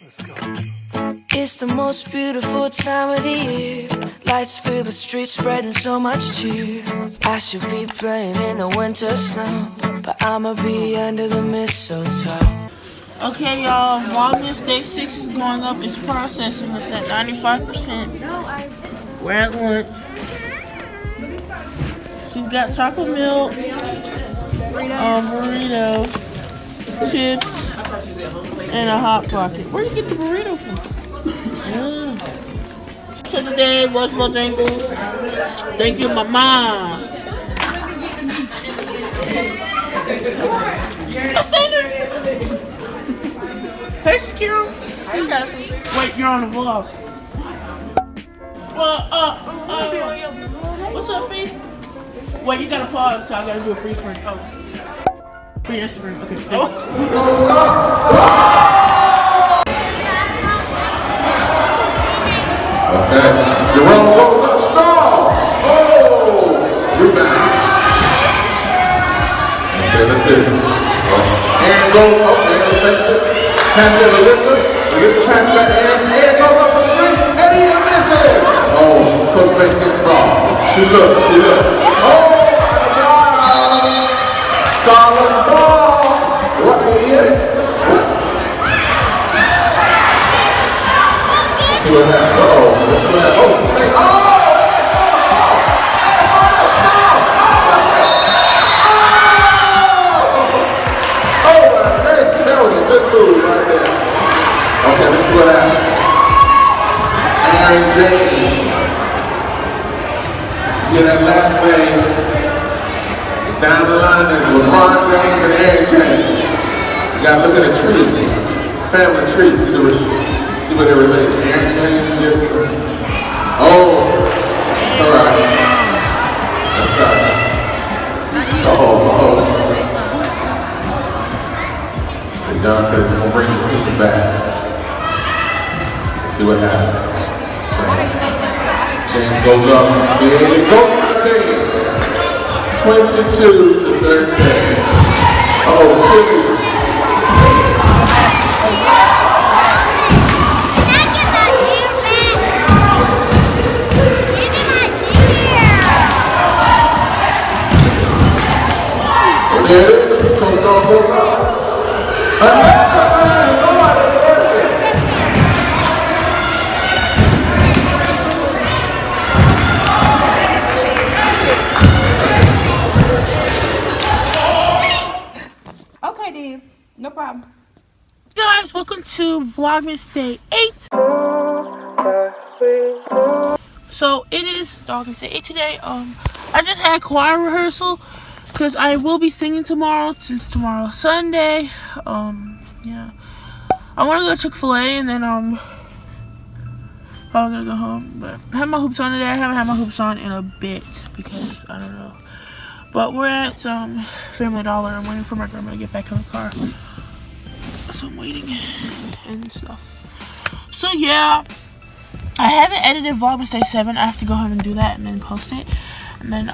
Let's go. It's the most beautiful time of the year. Lights fill the streets, spreading so much cheer. I should be playing in the winter snow, but I'ma be under the mistletoe. Okay, y'all, VLOGMAS Day 6 is going up. It's processing. It's at 95%. We're at lunch. She's got chocolate milk, burrito, chips, and a Hot Pocket. Where you get the burrito from? So today, watch Bojangles. Thank you, Mama. Hey, Shakira. Hey, Kathryn. Wait, you're on the vlog. What's up, Fee? Wait, you gotta pause, cause I gotta do a free print. Oh. Free Instagram. Okay. Oh. Okay. Jerome goes up strong. Oh, rebound. Okay, let's see. Aaron goes up. Aaron takes it. Pass it to Alyssa. Alyssa passes back to Aaron. Aaron goes up for the three. And he misses. Oh, Coach makes his ball. She looks. Oh, my God. Starless ball. What did he hit it? What? Let's see what happens. Let's see what happens. Oh, she faked. Oh, that's on the ball. That's on the strong. Oh, my goodness. That was a good move right there. Okay, let's see what happens. Aaron James. Get that last name. Down the line, there's LeBron James and Aaron James. You gotta look at the tree. Family tree, see what they're related. Aaron James, oh, it's alright. Let's try this. And John says he's gonna bring the team back. Let's see what happens. James goes up, and it goes to the team. 22 to 13. The cheerleaders. There it is. Coach Dawn goes up. Another man, Lord have mercy. Okay, dude. No problem. Guys, welcome to VLOGMAS Day 8. So it is VLOGMAS Day 8 today. I just had choir rehearsal because I will be singing tomorrow since tomorrow's Sunday. Yeah. I want to go to Chick-fil-A and then probably gonna go home. But I have my hoops on today. I haven't had my hoops on in a bit because I don't know. But we're at Family Dollar. I'm waiting for my grandma to get back in the car. So I'm waiting and stuff. So yeah, I haven't edited VLOGMAS Day 7. I have to go ahead and do that and then post it. And then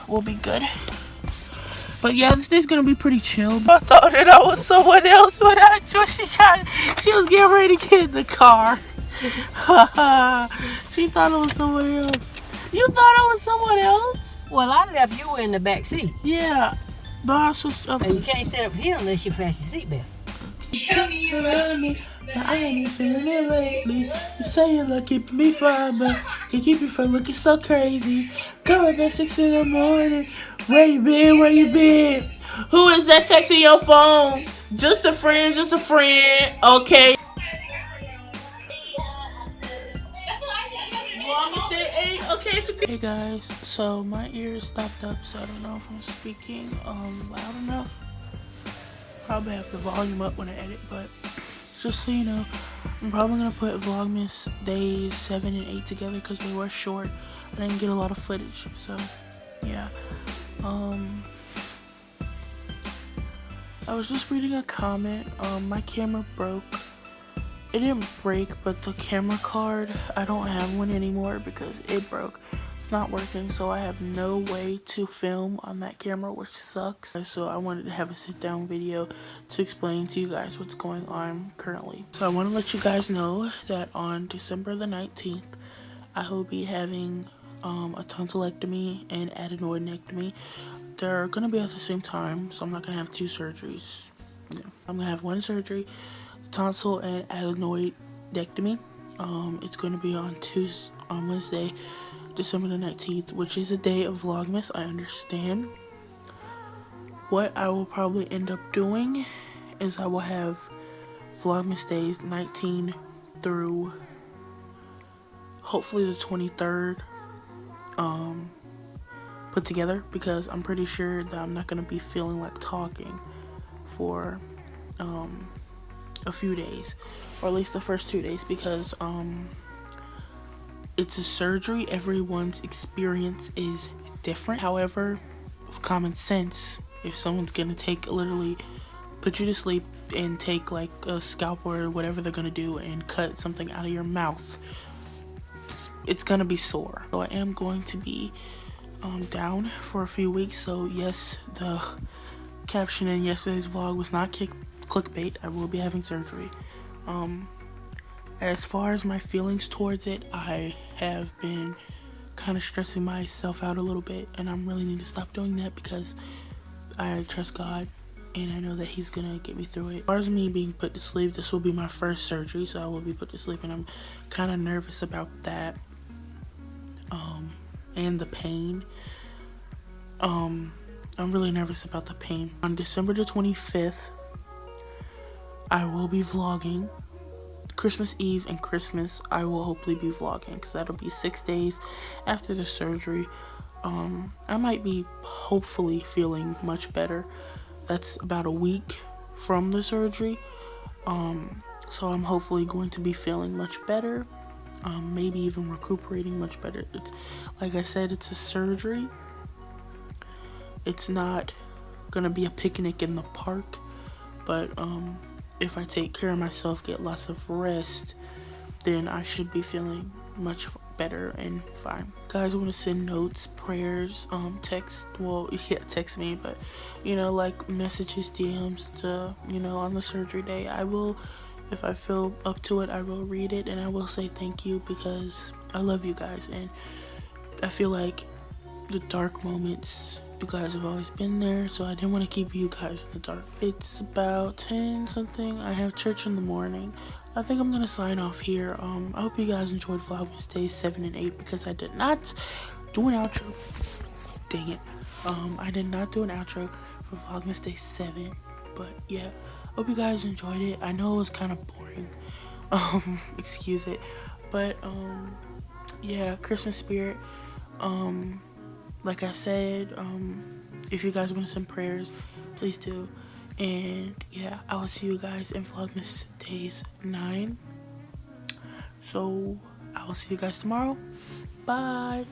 we'll be good. But yeah, this day's gonna be pretty chill. I thought that I was someone else, but actually she was getting ready to get in the car. She thought it was someone else. You thought I was someone else? Well, I left you in the back seat. Yeah, but I switched up. And you can't sit up here unless you flash your seatbelt. Tell me you love me, but I ain't feeling it lately. You say you look keeping me fine, but can keep you from looking so crazy. Come up at 6 in the morning. Where you been? Where you been? Who is that texting your phone? Just a friend, Okay. Okay. Hey guys, so my ear is stopped up, so I don't know if I'm speaking loud enough. Probably have the volume up when I edit, but just so you know, I'm probably gonna put VLOGMAS days 7 and 8 together because they were short. I didn't get a lot of footage, so yeah. I was just reading a comment. My camera broke. It didn't break, but the camera card, I don't have one anymore because it broke. it's not working, so I have no way to film on that camera, which sucks. So I wanted to have a sit down video to explain to you guys what's going on currently. So I want to let you guys know that on December the 19th, I will be having a tonsillectomy and adenoidectomy. They're gonna be at the same time, so I'm not gonna have two surgeries. Yeah. I'm gonna have one surgery, tonsil and adenoidectomy. It's gonna be on Wednesday, December the 19th, which is a day of Vlogmas. I understand. What I will probably end up doing is I will have Vlogmas days 19 through hopefully the 23rd put together, because I'm pretty sure that I'm not going to be feeling like talking for a few days, or at least the first 2 days, because it's a surgery. Everyone's experience is different. However, with common sense, if someone's going to literally put you to sleep and take like a scalpel or whatever they're going to do and cut something out of your mouth, it's gonna be sore. So I am going to be down for a few weeks. So yes, the caption in yesterday's vlog was not clickbait. I will be having surgery. As far as my feelings towards it, I have been kind of stressing myself out a little bit, and I really need to stop doing that, because I trust God and I know that he's gonna get me through it. As far as me being put to sleep, this will be my first surgery, so I will be put to sleep, and I'm kind of nervous about that. And the pain. I'm really nervous about the pain. On December the 25th, I will be vlogging. Christmas Eve and Christmas, I will hopefully be vlogging, because that'll be 6 days after the surgery. I might be hopefully feeling much better. That's about a week from the surgery. So I'm hopefully going to be feeling much better. Maybe even recuperating much better. It's, like I said, it's a surgery. It's not gonna be a picnic in the park, but if I take care of myself, get lots of rest, then I should be feeling much better and fine. Guys, want to send notes, prayers, text, well, yeah, text me, but you know, like messages, DMs to, you know, on the surgery day. I will, if I feel up to it, I will read it, and I will say thank you, because I love you guys, and I feel like the dark moments, you guys have always been there, so I didn't want to keep you guys in the dark. It's about 10 something. I have church in the morning. I think I'm gonna sign off here. I hope you guys enjoyed Vlogmas days 7 and 8, because I did not do an outro. Dang it. I did not do an outro for Vlogmas day 7, but yeah, hope you guys enjoyed it. I know it was kind of boring. Excuse it, but yeah, Christmas spirit. Like I said, if you guys want to send prayers, please do. And yeah, I will see you guys in Vlogmas days 9. So I will see you guys tomorrow. Bye.